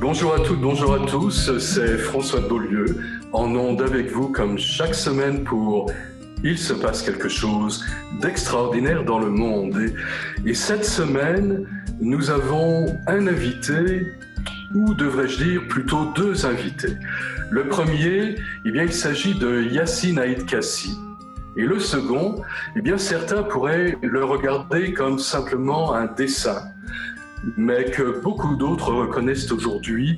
Bonjour à toutes, bonjour à tous, c'est François de Beaulieu, en onde avec vous comme chaque semaine pour Il se passe quelque chose d'extraordinaire dans le monde. Et cette semaine, nous avons un invité, ou devrais-je dire plutôt deux invités. Le premier, il s'agit de Yacine Aïd Kassi. Et le second, certains pourraient le regarder comme simplement un dessin, mais que beaucoup d'autres reconnaissent aujourd'hui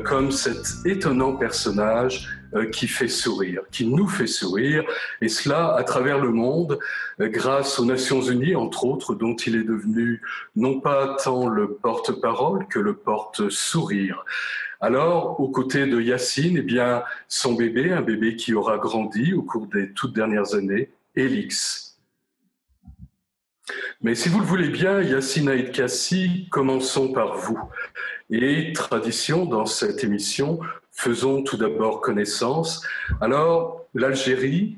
comme cet étonnant personnage qui fait sourire, qui nous fait sourire, et cela à travers le monde, grâce aux Nations Unies, entre autres, dont il est devenu non pas tant le porte-parole que le porte-sourire. Alors, aux côtés de Yacine, son bébé, un bébé qui aura grandi au cours des toutes dernières années, Elix. Mais si vous le voulez bien, Yacine Aïd Kassi, commençons par vous. Et tradition dans cette émission, faisons tout d'abord connaissance. Alors, l'Algérie,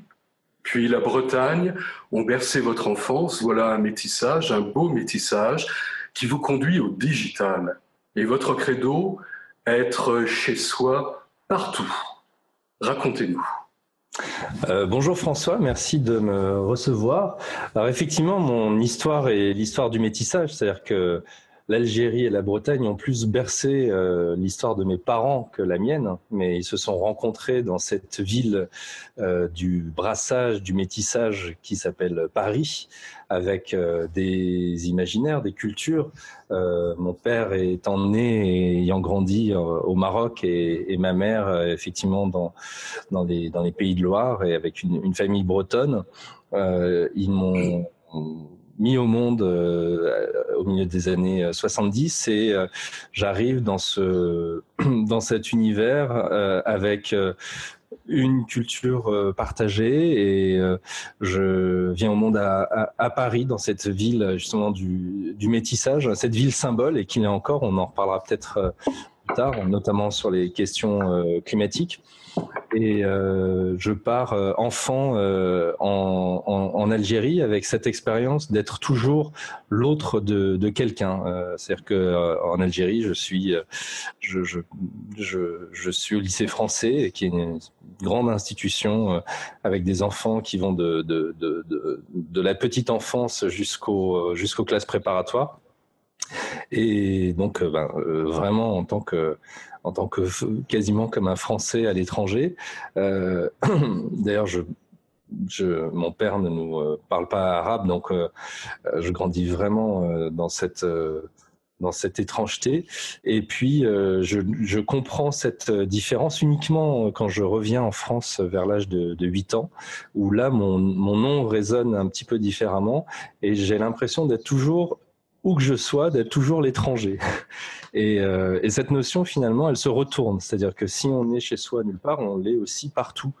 puis la Bretagne ont bercé votre enfance. Voilà un métissage, un beau métissage qui vous conduit au digital. Et votre credo, être chez soi partout. Racontez-nous. Bonjour François, merci de me recevoir. Alors effectivement, mon histoire est l'histoire du métissage, c'est-à-dire que l'Algérie et la Bretagne ont plus bercé l'histoire de mes parents que la mienne, mais ils se sont rencontrés dans cette ville du brassage, du métissage qui s'appelle Paris, avec des imaginaires, des cultures. Mon père étant né et ayant grandi au Maroc et ma mère effectivement dans les Pays de Loire et avec une famille bretonne, ils m'ont mis au monde au milieu des années 70 et j'arrive dans cet univers avec une culture partagée et je viens au monde à Paris, dans cette ville justement du métissage, cette ville symbole, et qu'il est encore, on en reparlera peut-être plus tard, notamment sur les questions climatiques. Et je pars enfant en Algérie avec cette expérience d'être toujours l'autre de quelqu'un. C'est-à-dire que en Algérie, je suis au lycée français, qui est une grande institution avec des enfants qui vont de la petite enfance jusqu'aux classes préparatoires. Et donc, vraiment en tant que quasiment comme un Français à l'étranger. D'ailleurs, mon père ne nous parle pas arabe, donc je grandis vraiment dans cette étrangeté. Et puis, je comprends cette différence uniquement quand je reviens en France vers l'âge de 8 ans, où là, mon nom résonne un petit peu différemment, et j'ai l'impression d'être toujours, où que je sois, d'être toujours l'étranger. Et cette notion, finalement, elle se retourne. C'est-à-dire que si on est chez soi nulle part, on l'est aussi partout.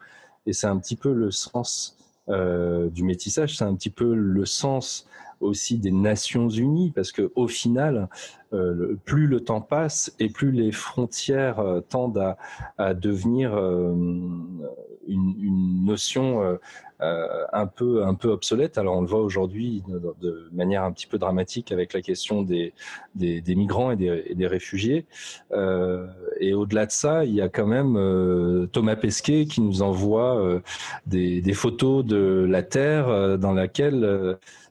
Et c'est un petit peu le sens du métissage, c'est un petit peu le sens aussi des Nations Unies, parce que au final, plus le temps passe et plus les frontières tendent à devenir une notion un peu obsolète. Alors on le voit aujourd'hui de manière un petit peu dramatique avec la question des migrants et des réfugiés. Et au-delà de ça, il y a quand même Thomas Pesquet qui nous envoie des photos de la Terre dans lesquelles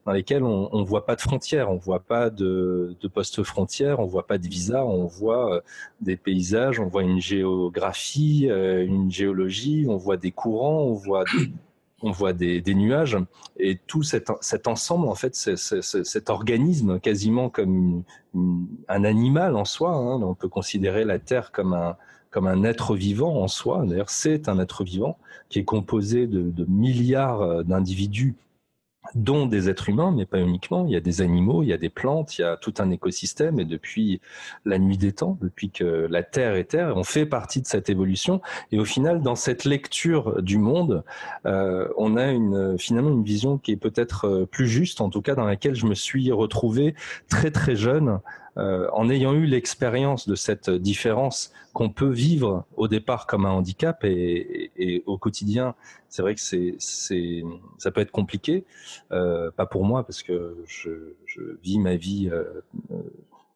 on voit pas de frontières, on voit pas de poste frontières, on voit pas de visa, on voit des paysages, on voit une géographie, une géologie, on voit des courants, on voit des nuages, et tout cet ensemble, en fait, cet organisme quasiment comme un animal en soi, hein. On peut considérer la Terre comme un être vivant en soi. D'ailleurs, c'est un être vivant qui est composé de milliards d'individus, dont des êtres humains, mais pas uniquement. Il y a des animaux, il y a des plantes, il y a tout un écosystème, et depuis la nuit des temps, depuis que la Terre est Terre, on fait partie de cette évolution. Et au final, dans cette lecture du monde, on a finalement une vision qui est peut-être plus juste, en tout cas dans laquelle je me suis retrouvé très très jeune, en ayant eu l'expérience de cette différence qu'on peut vivre au départ comme un handicap, et au quotidien, c'est vrai que ça peut être compliqué, pas pour moi parce que je vis ma vie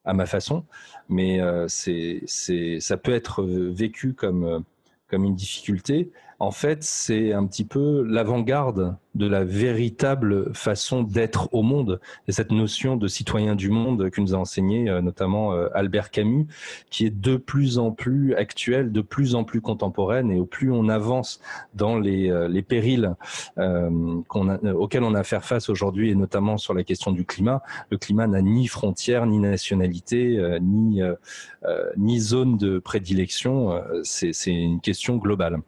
à ma façon, mais ça peut être vécu comme une difficulté. En fait, c'est un petit peu l'avant-garde de la véritable façon d'être au monde. Et cette notion de citoyen du monde que nous a enseigné notamment Albert Camus, qui est de plus en plus actuelle, de plus en plus contemporaine, et au plus on avance dans les périls auxquels on a à faire face aujourd'hui, et notamment sur la question du climat. Le climat n'a ni frontières, ni nationalité, ni zone de prédilection. C'est une question globale.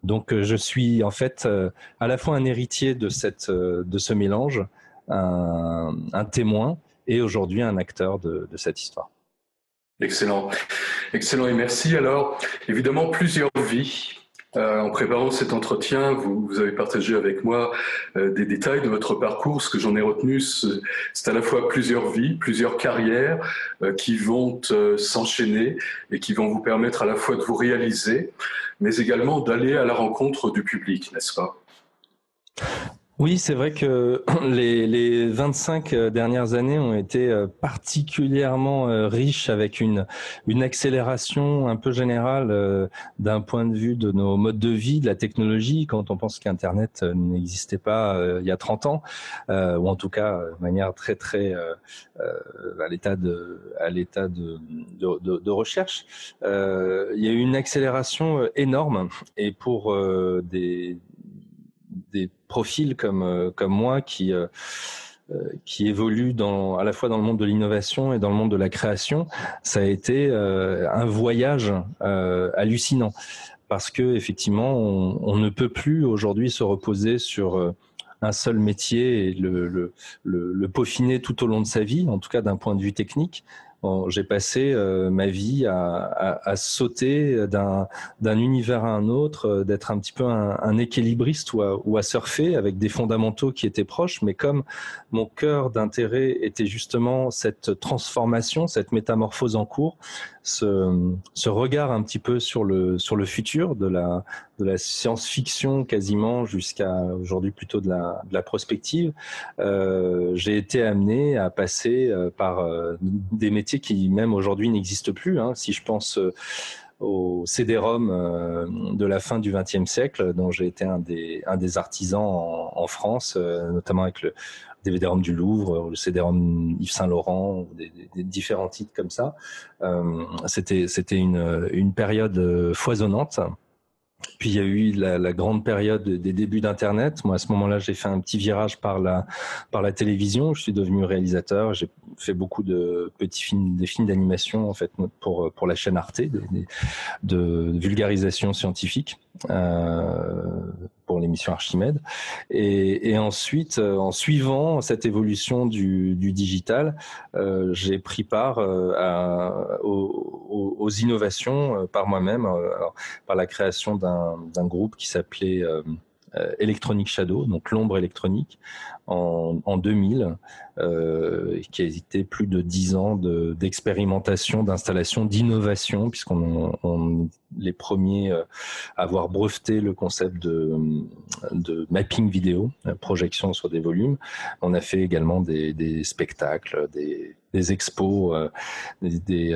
Donc je suis en fait à la fois un héritier de ce mélange, un témoin et aujourd'hui un acteur de cette histoire. Excellent, excellent et merci. Alors évidemment plusieurs vies. En préparant cet entretien, vous avez partagé avec moi des détails de votre parcours. Ce que j'en ai retenu, c'est à la fois plusieurs vies, plusieurs carrières qui vont s'enchaîner et qui vont vous permettre à la fois de vous réaliser, mais également d'aller à la rencontre du public, n'est-ce pas ? Oui, c'est vrai que les 25 dernières années ont été particulièrement riches, avec une accélération un peu générale d'un point de vue de nos modes de vie, de la technologie, quand on pense qu'Internet n'existait pas il y a 30 ans, ou en tout cas de manière très très à l'état de recherche. Il y a eu une accélération énorme, et pour des profils comme moi qui évoluent à la fois dans le monde de l'innovation et dans le monde de la création, ça a été un voyage hallucinant, parce que effectivement on ne peut plus aujourd'hui se reposer sur un seul métier et le peaufiner tout au long de sa vie, en tout cas d'un point de vue technique. Bon, j'ai passé ma vie à sauter d'un univers à un autre, d'être un petit peu un équilibriste ou à surfer avec des fondamentaux qui étaient proches, mais comme mon cœur d'intérêt était justement cette transformation, cette métamorphose en cours, ce regard un petit peu sur le futur, de la science-fiction quasiment jusqu'à aujourd'hui plutôt de la prospective, j'ai été amené à passer par des métiers qui même aujourd'hui n'existent plus. Si je pense au CD-ROM de la fin du XXe siècle, dont j'ai été un des artisans en France, notamment avec le DVD-ROM du Louvre, le CD-ROM Yves Saint Laurent, des différents titres comme ça. C'était une période foisonnante. Puis il y a eu la grande période des débuts d'Internet. Moi, à ce moment-là, j'ai fait un petit virage par la télévision. Je suis devenu réalisateur. J'ai fait beaucoup de petits films, des films d'animation en fait pour la chaîne Arte, de vulgarisation scientifique pour l'émission Archimède. Et ensuite, en suivant cette évolution du digital, j'ai pris part aux innovations par moi-même, par la création d'un groupe qui s'appelait Electronic Shadow, donc l'ombre électronique, en 2000, qui a été plus de 10 ans d'expérimentation, d'installation, d'innovation, puisqu'on les premiers à avoir breveté le concept de mapping vidéo, projection sur des volumes. On a fait également des spectacles, des expos, des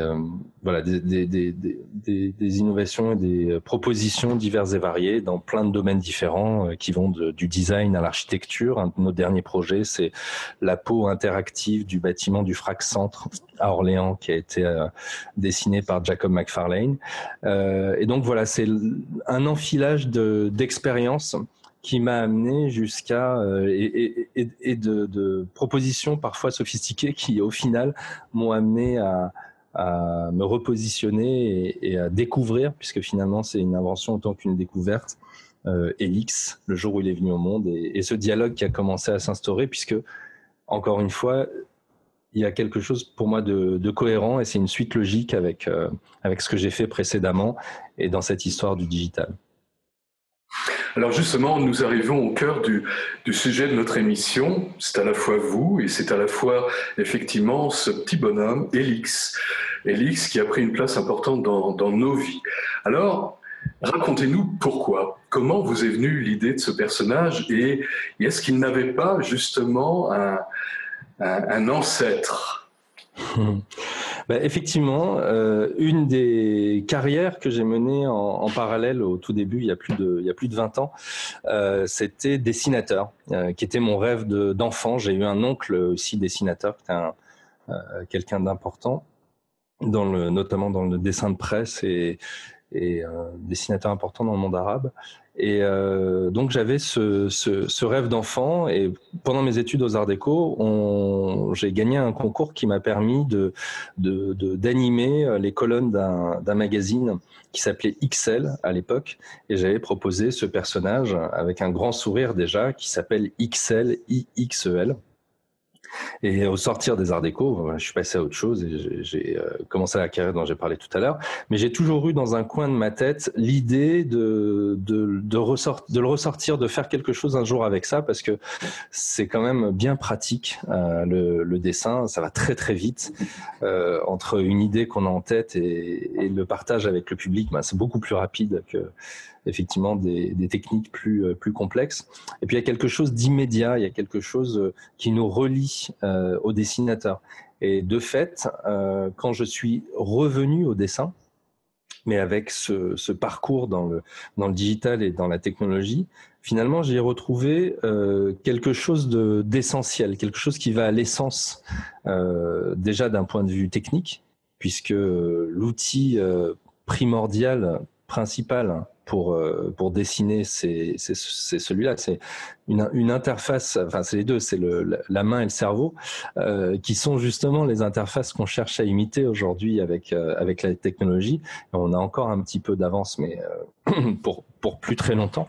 innovations et des propositions diverses et variées dans plein de domaines différents qui vont du design à l'architecture. Un de nos derniers projets, c'est la peau interactive du bâtiment du Frac Centre à Orléans, qui a été dessiné par Jacob McFarlane. Et donc voilà, c'est un enfilage d'expériences qui m'a amené jusqu'à et de propositions parfois sophistiquées qui au final m'ont amené à me repositionner et à découvrir, puisque finalement c'est une invention autant qu'une découverte, Helix, le jour où il est venu au monde, et ce dialogue qui a commencé à s'instaurer, puisque encore une fois il y a quelque chose pour moi de cohérent, et c'est une suite logique avec ce que j'ai fait précédemment et dans cette histoire du digital. Alors justement, nous arrivons au cœur du sujet de notre émission. C'est à la fois vous et c'est à la fois effectivement ce petit bonhomme, Helix. Helix qui a pris une place importante dans nos vies. Alors, racontez-nous pourquoi. Comment vous est venue l'idée de ce personnage, et est-ce qu'il n'avait pas justement un ancêtre ? Effectivement, une des carrières que j'ai menées en parallèle au tout début, il y a plus de 20 ans, c'était dessinateur, qui était mon rêve d'enfant. J'ai eu un oncle aussi dessinateur, qui était quelqu'un d'important, notamment dans le dessin de presse et un dessinateur important dans le monde arabe. Et donc j'avais ce rêve d'enfant, et pendant mes études aux Arts Déco, j'ai gagné un concours qui m'a permis d'animer les colonnes d'un magazine qui s'appelait XL à l'époque, et j'avais proposé ce personnage avec un grand sourire déjà, qui s'appelle XL, IXEL. Et au sortir des Arts Déco, je suis passé à autre chose et j'ai commencé la carrière dont j'ai parlé tout à l'heure. Mais j'ai toujours eu dans un coin de ma tête l'idée de le ressortir, de faire quelque chose un jour avec ça, parce que c'est quand même bien pratique. Le dessin, ça va très très vite. Entre une idée qu'on a en tête et le partage avec le public, c'est beaucoup plus rapide que effectivement des techniques plus complexes. Et puis il y a quelque chose d'immédiat, il y a quelque chose qui nous relie au dessinateur. Et de fait, quand je suis revenu au dessin, mais avec ce parcours dans le digital et dans la technologie, finalement j'y ai retrouvé quelque chose d'essentiel, quelque chose qui va à l'essence déjà d'un point de vue technique, puisque l'outil primordial, principal pour dessiner, c'est celui-là. C'est une interface, enfin c'est les deux, c'est la main et le cerveau, qui sont justement les interfaces qu'on cherche à imiter aujourd'hui avec la technologie. Et on a encore un petit peu d'avance, mais pour plus très longtemps.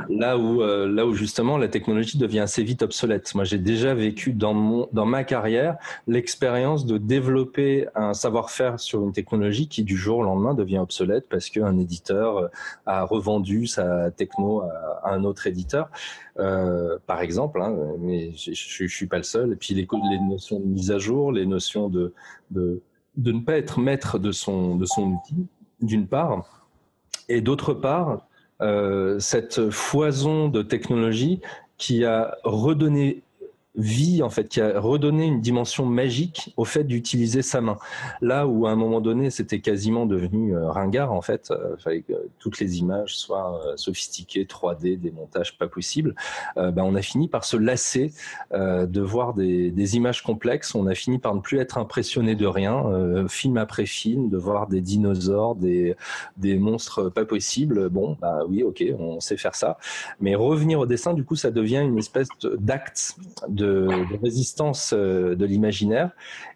Là où justement la technologie devient assez vite obsolète. Moi, j'ai déjà vécu dans ma carrière l'expérience de développer un savoir-faire sur une technologie qui du jour au lendemain devient obsolète parce qu'un éditeur a revendu sa techno à un autre éditeur, par exemple. Mais je suis pas le seul. Et puis les notions de mise à jour, les notions de ne pas être maître de son outil, d'une part, et d'autre part, cette foison de technologie qui a redonné vie, en fait, qui a redonné une dimension magique au fait d'utiliser sa main. Là où à un moment donné, c'était quasiment devenu ringard, en fait, fallait que toutes les images soient sophistiquées, 3D, des montages pas possibles. On a fini par se lasser de voir des images complexes. On a fini par ne plus être impressionné de rien, film après film, de voir des dinosaures, des monstres pas possibles. Bon, oui, ok, on sait faire ça. Mais revenir au dessin, du coup, ça devient une espèce d'acte de résistance de l'imaginaire.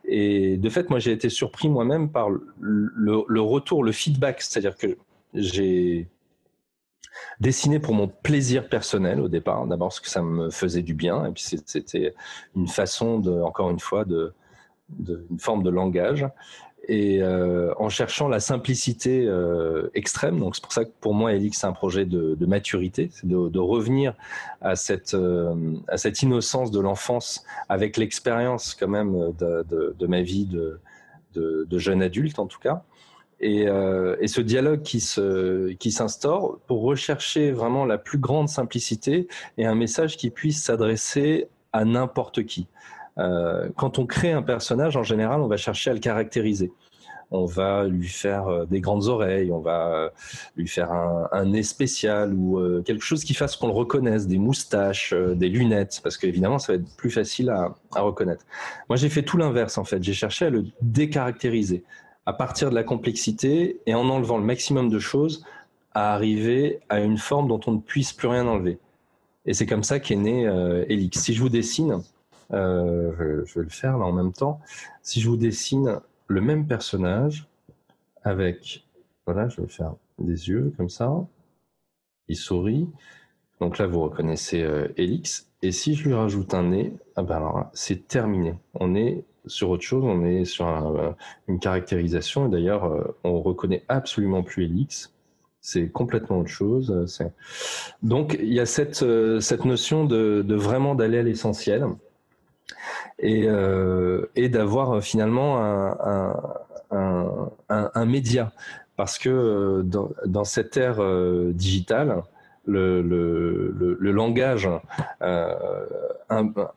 Et de fait, moi, j'ai été surpris moi-même par le retour, le feedback. C'est-à-dire que j'ai dessiné pour mon plaisir personnel au départ, d'abord parce que ça me faisait du bien, et puis c'était une façon, encore une fois, une forme de langage. Et en cherchant la simplicité extrême. Donc c'est pour ça que pour moi Helix c'est un projet de maturité, c'est de revenir à cette innocence de l'enfance avec l'expérience quand même de ma vie de jeune adulte en tout cas. Et ce dialogue qui s'instaure pour rechercher vraiment la plus grande simplicité et un message qui puisse s'adresser à n'importe qui. Quand on crée un personnage, en général, on va chercher à le caractériser. On va lui faire des grandes oreilles, on va lui faire un nez spécial ou quelque chose qui fasse qu'on le reconnaisse, des moustaches, des lunettes, parce qu'évidemment, ça va être plus facile à reconnaître. Moi, j'ai fait tout l'inverse, en fait. J'ai cherché à le décaractériser, à partir de la complexité et en enlevant le maximum de choses, à arriver à une forme dont on ne puisse plus rien enlever. Et c'est comme ça qu'est né Helix. Si je vous dessine... je vais le faire là en même temps. Si je vous dessine le même personnage avec, voilà, je vais faire des yeux comme ça, il sourit, donc là vous reconnaissez Helix, et si je lui rajoute un nez, alors c'est terminé, on est sur autre chose, on est sur une caractérisation, et d'ailleurs on reconnaît absolument plus Helix. C'est complètement autre chose. Donc il y a cette notion de vraiment d'aller à l'essentiel. Et d'avoir finalement un média, parce que dans cette ère digitale, le langage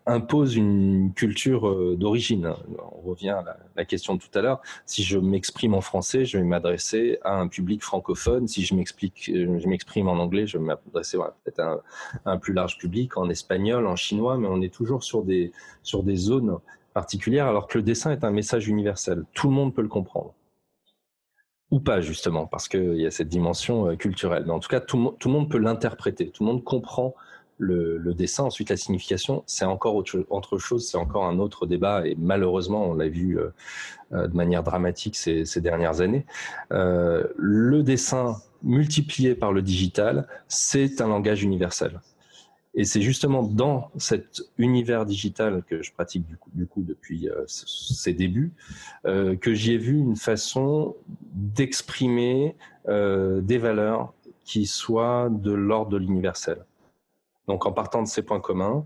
impose une culture d'origine. On revient à la question de tout à l'heure. Si je m'exprime en français, je vais m'adresser à un public francophone. Si je m'exprime en anglais, je vais m'adresser peut-être à un plus large public, en espagnol, en chinois, mais on est toujours sur des zones particulières, alors que le dessin est un message universel. Tout le monde peut le comprendre. Ou pas, justement, parce qu'il y a cette dimension culturelle. Mais en tout cas, tout le monde peut l'interpréter, tout le monde comprend le dessin. Ensuite, la signification, c'est encore autre chose, c'est encore un autre débat, et malheureusement, on l'a vu de manière dramatique ces dernières années. Le dessin multiplié par le digital, c'est un langage universel. Et c'est justement dans cet univers digital que je pratique du coup depuis ses débuts que j'y ai vu une façon d'exprimer des valeurs qui soient de l'ordre de l'universel. Donc en partant de ces points communs,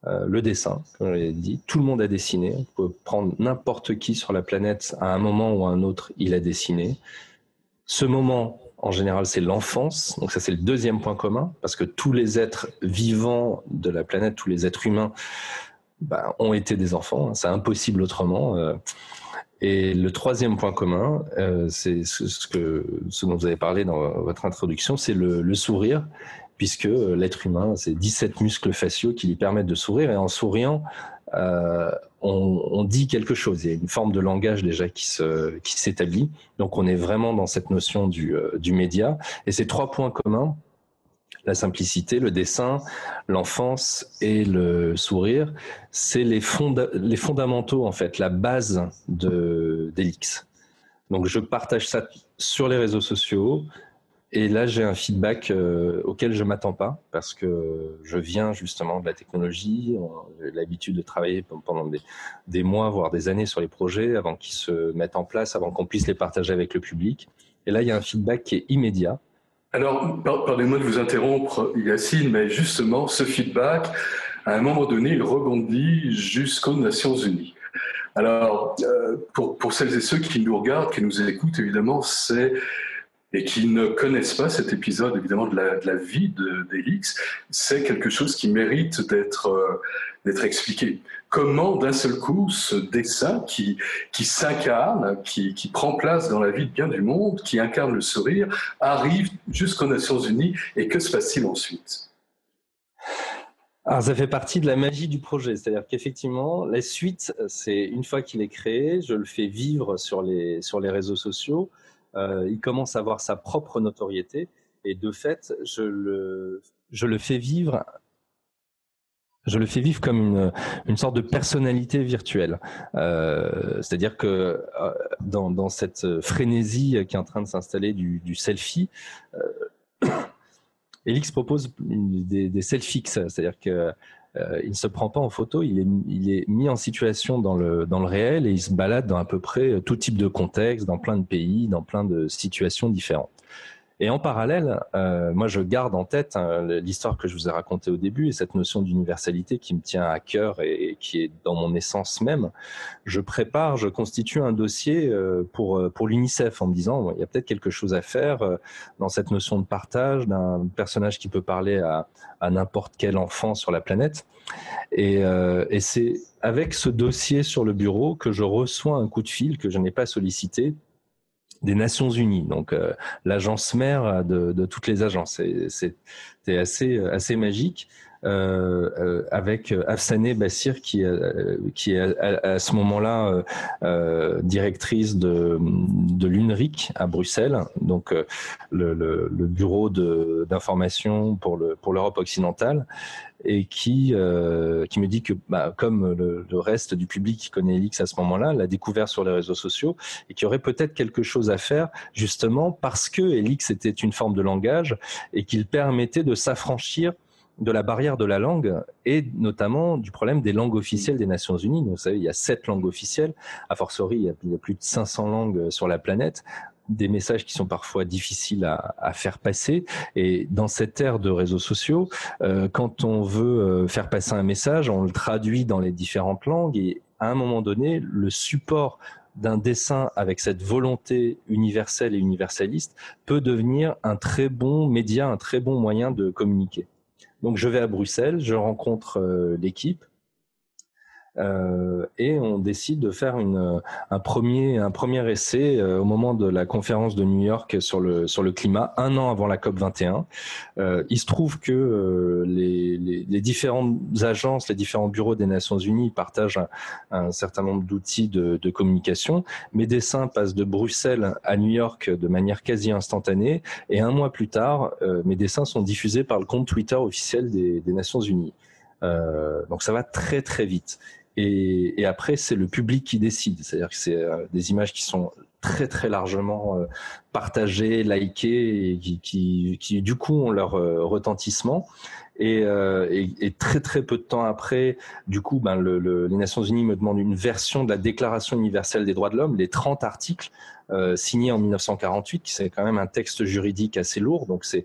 le dessin, comme je l'ai dit, tout le monde a dessiné. On peut prendre n'importe qui sur la planète, à un moment ou à un autre, il a dessiné. Ce moment, en général, c'est l'enfance. Donc ça, c'est le deuxième point commun, parce que tous les êtres vivants de la planète, tous les êtres humains, ont été des enfants. C'est impossible autrement. Et le troisième point commun, c'est ce dont vous avez parlé dans votre introduction, c'est le sourire, puisque l'être humain, c'est 17 muscles faciaux qui lui permettent de sourire. Et en souriant, on dit quelque chose. Il y a une forme de langage déjà qui s'établit. Donc on est vraiment dans cette notion du média. Et ces trois points communs, la simplicité, le dessin, l'enfance et le sourire, c'est les fondamentaux, en fait, la base d'Elix. Donc je partage ça sur les réseaux sociaux. Et là, j'ai un feedback auquel je ne m'attends pas, parce que je viens justement de la technologie. J'ai l'habitude de travailler pendant des mois, voire des années sur les projets, avant qu'ils se mettent en place, avant qu'on puisse les partager avec le public. Et là, il y a un feedback qui est immédiat. Alors, pardonnez-moi de vous interrompre, Yacine, mais justement, ce feedback, à un moment donné, il rebondit jusqu'aux Nations Unies. Alors, pour celles et ceux qui nous regardent, qui nous écoutent, évidemment, et qui ne connaissent pas cet épisode, évidemment, de la vie d'Elix, c'est quelque chose qui mérite d'être expliqué. Comment, d'un seul coup, ce dessin qui s'incarne, qui prend place dans la vie de bien du monde, qui incarne le sourire, arrive jusqu'aux Nations Unies, et que se passe-t-il ensuite ? Alors, ça fait partie de la magie du projet, c'est-à-dire qu'effectivement, la suite, c'est une fois qu'il est créé, je le fais vivre sur les réseaux sociaux. Il commence à avoir sa propre notoriété, et de fait, je le fais vivre comme une sorte de personnalité virtuelle. C'est-à-dire que dans cette frénésie qui est en train de s'installer du selfie, Elix propose des selfies, c'est-à-dire que il ne se prend pas en photo, il est mis en situation dans le réel, et il se balade dans à peu près tout type de contexte, dans plein de pays, dans plein de situations différentes. Et en parallèle, moi je garde en tête l'histoire que je vous ai racontée au début, et cette notion d'universalité qui me tient à cœur et qui est dans mon essence même. Je constitue un dossier pour l'UNICEF, en me disant il y a peut-être quelque chose à faire dans cette notion de partage, d'un personnage qui peut parler à n'importe quel enfant sur la planète. Et c'est avec ce dossier sur le bureau que je reçois un coup de fil que je n'ai pas sollicité, des Nations Unies, donc l'agence mère de toutes les agences. C'était assez magique, avec Afsaneh Bassir qui est à ce moment-là directrice de l'UNRIC à Bruxelles, donc le bureau d'information pour l'Europe occidentale, et qui me dit que comme le reste du public qui connaît Elix à ce moment-là, l'a découvert sur les réseaux sociaux, et qu'il y aurait peut-être quelque chose à faire, justement parce que Elix était une forme de langage et qu'il permettait de s'affranchir de la barrière de la langue, et notamment du problème des langues officielles des Nations Unies. Vous savez, il y a 7 langues officielles, a fortiori il y a plus de 500 langues sur la planète, des messages qui sont parfois difficiles à faire passer. Et dans cette ère de réseaux sociaux, quand on veut faire passer un message, on le traduit dans les différentes langues, et à un moment donné, le support d'un dessin avec cette volonté universelle et universaliste peut devenir un très bon média, un très bon moyen de communiquer. Donc je vais à Bruxelles, je rencontre l'équipe, et on décide de faire un premier essai au moment de la conférence de New York sur le climat, un an avant la COP 21. Il se trouve que les différentes agences, les différents bureaux des Nations Unies partagent un certain nombre d'outils de communication. Mes dessins passent de Bruxelles à New York de manière quasi instantanée, et un mois plus tard, mes dessins sont diffusés par le compte Twitter officiel des Nations Unies. Donc ça va très très vite. Et après, c'est le public qui décide. C'est-à-dire que c'est des images qui sont très très largement partagées, likées, et qui du coup ont leur retentissement. Et très très peu de temps après, du coup, les Nations Unies me demandent une version de la Déclaration universelle des droits de l'homme, les 30 articles signés en 1948, qui c'est quand même un texte juridique assez lourd. Donc c'est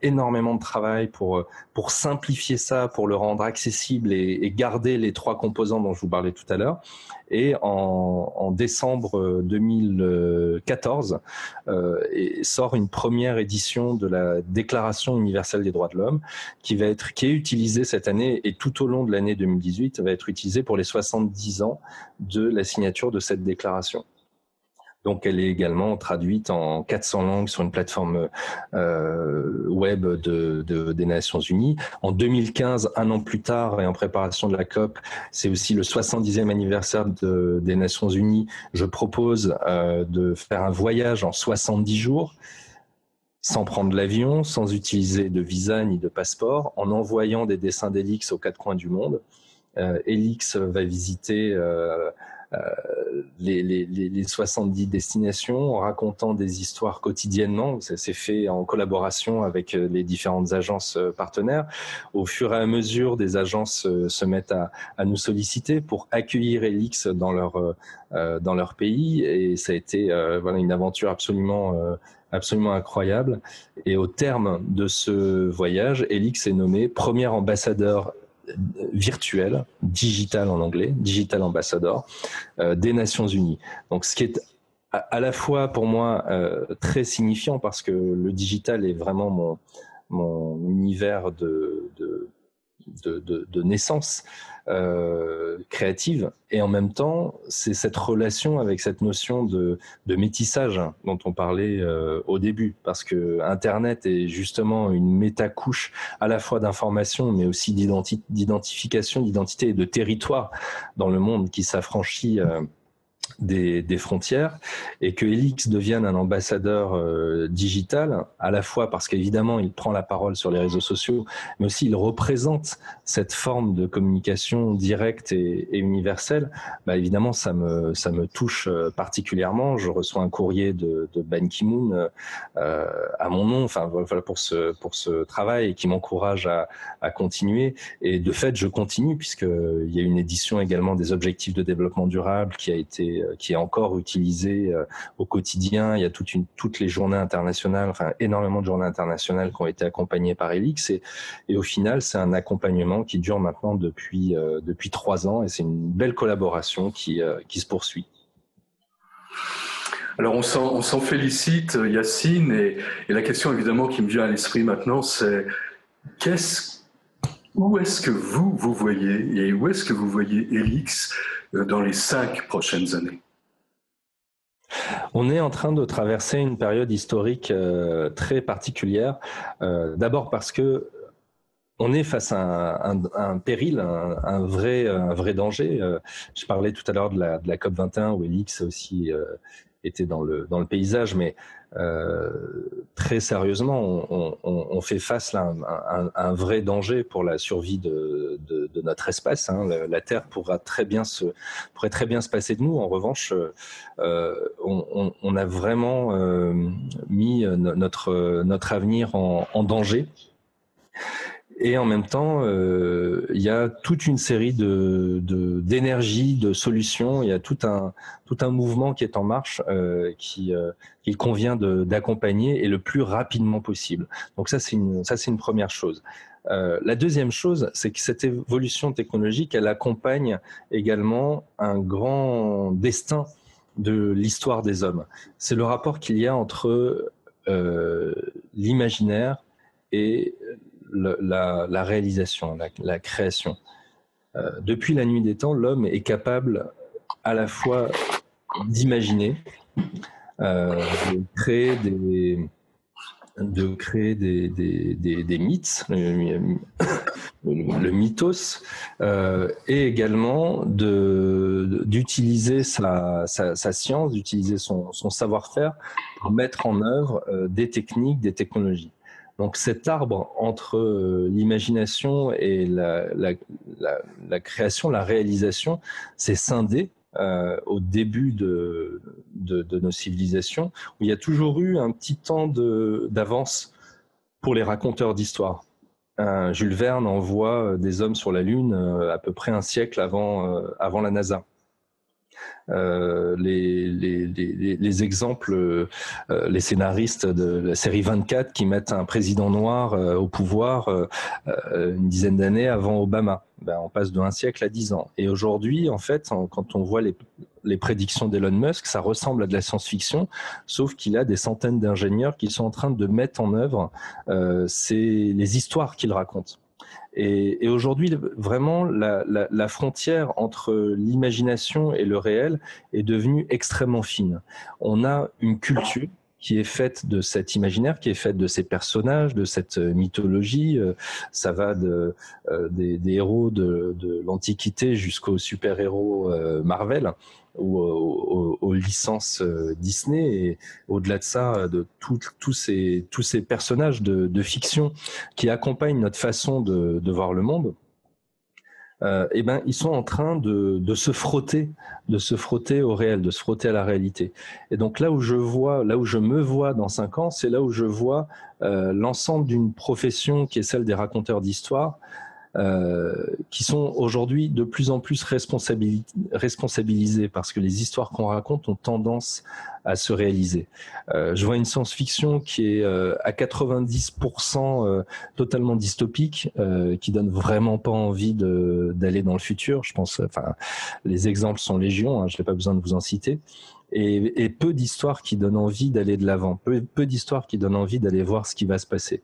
énormément de travail pour simplifier ça, pour le rendre accessible et garder les 3 composants dont je vous parlais tout à l'heure. Et en décembre 2014, sort une première édition de la Déclaration universelle des droits de l'homme qui est utilisée cette année, et tout au long de l'année 2018 va être utilisée pour les 70 ans de la signature de cette déclaration. Donc, elle est également traduite en 400 langues sur une plateforme web des Nations Unies. En 2015, un an plus tard, et en préparation de la COP, c'est aussi le 70e anniversaire des Nations Unies. Je propose de faire un voyage en 70 jours, sans prendre l'avion, sans utiliser de visa ni de passeport, en envoyant des dessins d'Elix aux 4 coins du monde. Elix va visiter les 70 destinations en racontant des histoires quotidiennement. Ça s'est fait en collaboration avec les différentes agences partenaires. Au fur et à mesure, des agences se mettent à nous solliciter pour accueillir Elix dans leur pays, et ça a été une aventure absolument incroyable. Et au terme de ce voyage, Elix est nommé premier ambassadeur virtuel, digital en anglais, digital ambassador, des Nations Unies. Donc ce qui est à la fois pour moi très signifiant, parce que le digital est vraiment mon univers de naissance créative, et en même temps c'est cette relation avec cette notion de métissage dont on parlait au début, parce que Internet est justement une métacouche à la fois d'information mais aussi d'identification, d'identité et de territoire dans le monde qui s'affranchit des frontières, et que Elix devienne un ambassadeur digital, à la fois parce qu'évidemment il prend la parole sur les réseaux sociaux, mais aussi il représente cette forme de communication directe et universelle. Évidemment ça me touche particulièrement. Je reçois un courrier de Ban Ki-moon à mon nom, voilà, pour ce travail, qui m'encourage à continuer, et de fait je continue, puisqu'il y a une édition également des objectifs de développement durable qui est encore utilisée au quotidien. Il y a toutes les journées internationales, énormément de journées internationales qui ont été accompagnées par Elix, et au final c'est un accompagnement qui dure maintenant depuis 3 ans, et c'est une belle collaboration qui se poursuit. Alors on s'en félicite, Yacine, et la question évidemment qui me vient à l'esprit maintenant, c'est où est-ce que vous voyez, et où est-ce que vous voyez Elix dans les 5 prochaines années? On est en train de traverser une période historique très particulière, d'abord parce que on est face à un péril, un vrai danger. Je parlais tout à l'heure de la COP 21 où Elix aussi était dans le paysage, mais très sérieusement, on fait face là à un vrai danger pour la survie de notre espèce. La Terre pourrait très bien se passer de nous. En revanche, on a vraiment mis notre avenir en danger. Et en même temps, il y a toute une série d'énergies, de solutions. Il y a tout un mouvement qui est en marche, qu'il convient d'accompagner, et le plus rapidement possible. Donc ça, c'est une première chose. La deuxième chose, c'est que cette évolution technologique, elle accompagne également un grand destin de l'histoire des hommes. C'est le rapport qu'il y a entre l'imaginaire et la réalisation, la création. Depuis la nuit des temps, l'homme est capable à la fois d'imaginer, de créer des mythes, le mythos, et également d'utiliser sa science, d'utiliser son savoir-faire pour mettre en œuvre des techniques, des technologies. Donc cet arbre entre l'imagination et la création, la réalisation, c'est scindé au début de nos civilisations, où il y a toujours eu un petit temps d'avance pour les raconteurs d'histoire. Jules Verne envoie des hommes sur la Lune à peu près un siècle avant la NASA. Les exemples, les scénaristes de la série 24 qui mettent un président noir au pouvoir une dizaine d'années avant Obama. On passe de 1 siècle à 10 ans. Et aujourd'hui, en fait, quand on voit les prédictions d'Elon Musk, ça ressemble à de la science-fiction, sauf qu'il a des centaines d'ingénieurs qui sont en train de mettre en œuvre les histoires qu'il raconte. Et aujourd'hui, vraiment, la frontière entre l'imagination et le réel est devenue extrêmement fine. On a une culture qui est faite de cet imaginaire, qui est faite de ces personnages, de cette mythologie. Ça va des héros de l'Antiquité jusqu'aux super-héros Marvel, ou aux licences Disney, et au-delà de ça, de tous ces personnages de fiction qui accompagnent notre façon de voir le monde. Ils sont en train de se frotter au réel, de se frotter à la réalité. Et donc là où je me vois dans 5 ans, c'est là où je vois l'ensemble d'une profession qui est celle des raconteurs d'histoire, qui sont aujourd'hui de plus en plus responsabilisés, parce que les histoires qu'on raconte ont tendance à se réaliser. Je vois une science-fiction qui est à 90% totalement dystopique, qui donne vraiment pas envie d'aller dans le futur. Je pense, les exemples sont légion, je n'ai pas besoin de vous en citer. Et peu d'histoires qui donnent envie d'aller de l'avant, peu d'histoires qui donnent envie d'aller voir ce qui va se passer.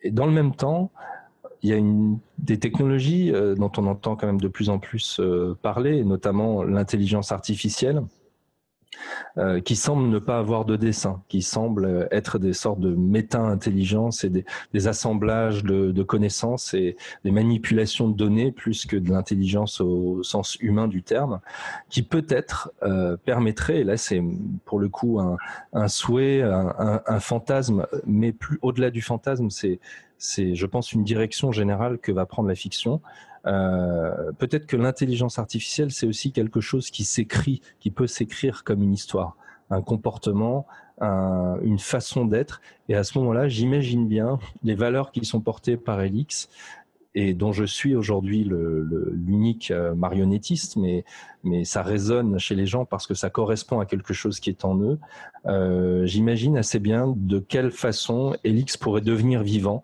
Et dans le même temps, il y a des technologies dont on entend quand même de plus en plus parler, notamment l'intelligence artificielle, qui semblent ne pas avoir de dessin, qui semblent être des sortes de méta-intelligence et des assemblages de connaissances et des manipulations de données plus que de l'intelligence au sens humain du terme, qui peut-être permettrait, et là c'est pour le coup un souhait, un fantasme, mais plus au-delà du fantasme, c'est je pense une direction générale que va prendre la fiction. Peut-être que l'intelligence artificielle, c'est aussi quelque chose qui peut s'écrire comme une histoire, un comportement, une façon d'être. Et à ce moment-là, j'imagine bien les valeurs qui sont portées par Elix, et dont je suis aujourd'hui l'unique marionnettiste, mais ça résonne chez les gens parce que ça correspond à quelque chose qui est en eux. J'imagine assez bien de quelle façon Elix pourrait devenir vivant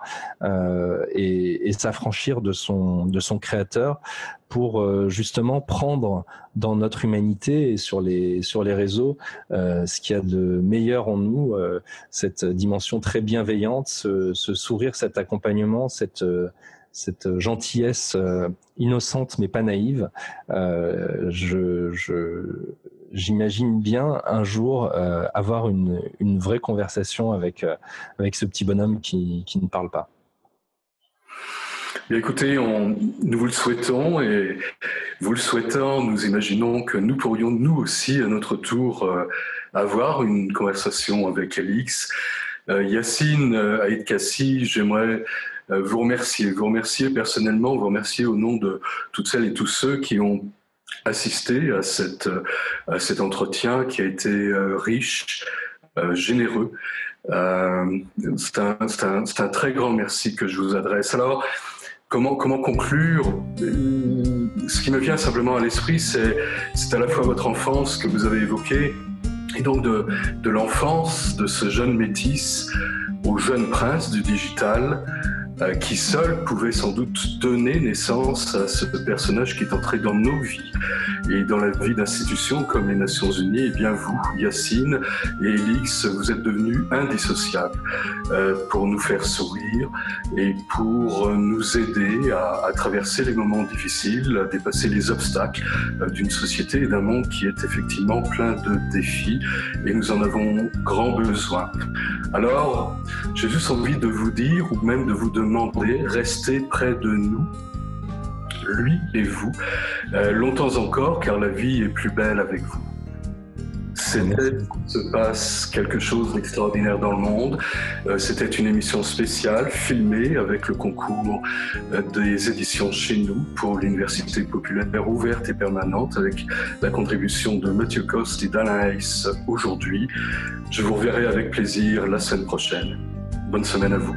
et s'affranchir de son créateur pour justement prendre dans notre humanité et sur les réseaux ce qu'il y a de meilleur en nous, cette dimension très bienveillante, ce sourire, cet accompagnement, cette gentillesse innocente mais pas naïve. J'imagine bien un jour avoir une vraie conversation avec ce petit bonhomme qui ne parle pas. Bien, écoutez, nous vous le souhaitons, et vous le souhaitant, nous imaginons que nous pourrions nous aussi à notre tour avoir une conversation avec Elix. Yacine Aïd Kassi, j'aimerais vous remercier personnellement, vous remercier au nom de toutes celles et tous ceux qui ont assisté à cet entretien qui a été riche, généreux. C'est un très grand merci que je vous adresse. Alors, comment conclure? Ce qui me vient simplement à l'esprit, c'est à la fois votre enfance que vous avez évoquée, et donc de l'enfance de ce jeune métis au jeune prince du digital, qui seul pouvait sans doute donner naissance à ce personnage qui est entré dans nos vies et dans la vie d'institutions comme les Nations Unies. Et bien vous, Yacine et Elix, vous êtes devenus indissociables pour nous faire sourire et pour nous aider à traverser les moments difficiles, à dépasser les obstacles d'une société et d'un monde qui est effectivement plein de défis, et nous en avons grand besoin. Alors, j'ai juste envie de vous dire, ou même de vous demander, restez près de nous, lui et vous, longtemps encore, car la vie est plus belle avec vous. C'était Se passe quelque chose d'extraordinaire dans le monde. C'était une émission spéciale filmée avec le concours des éditions Chez Nous pour l'Université populaire ouverte et permanente, avec la contribution de Mathieu Coste et d'Alain Heiss aujourd'hui. Je vous reverrai avec plaisir la semaine prochaine. Bonne semaine à vous.